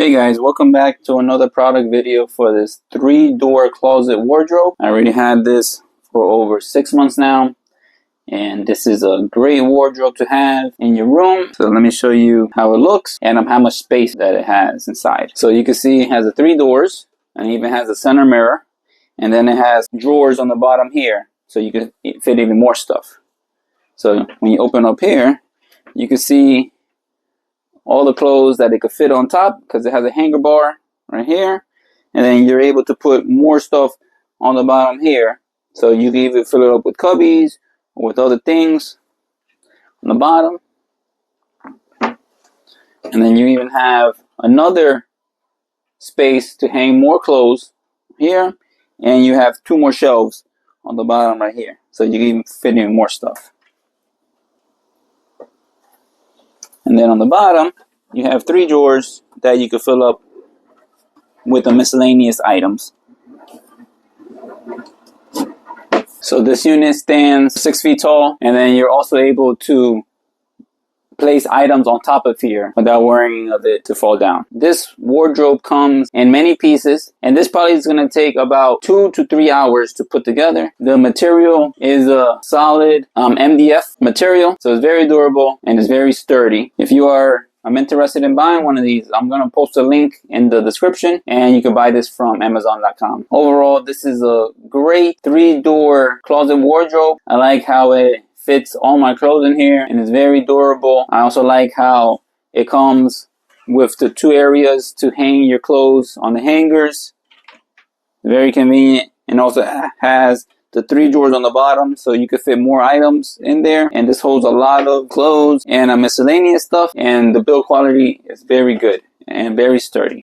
Hey guys, welcome back to another product video for this 3-door closet wardrobe. I already had this for over 6 months now, and this is a great wardrobe to have in your room. So let me show you how it looks and how much space that it has inside. So you can see it has the 3 doors, and it even has a center mirror, and then it has drawers on the bottom here, so you can fit even more stuff. So when you open up here, you can see all the clothes that it could fit on top because it has a hanger bar right here, and then you're able to put more stuff on the bottom here, so you can either fill it up with cubbies or with other things on the bottom. And then you even have another space to hang more clothes here, and you have 2 more shelves on the bottom right here, so you can even fit in more stuff. And then on the bottom, you have 3 drawers that you can fill up with the miscellaneous items. So this unit stands 6 feet tall, and then you're also able to place items on top of here without worrying of it to fall down. This wardrobe comes in many pieces, and this probably is going to take about 2 to 3 hours to put together. The material is a solid MDF material, so it's very durable and it's very sturdy. If you are interested in buying one of these, I'm going to post a link in the description, and you can buy this from Amazon.com. Overall, this is a great 3-door closet wardrobe. I like how it fits all my clothes in here, and it's very durable. I also like how it comes with the 2 areas to hang your clothes on the hangers. Very convenient, and also has the 3 drawers on the bottom, so you could fit more items in there. And this holds a lot of clothes and miscellaneous stuff, and the build quality is very good and very sturdy.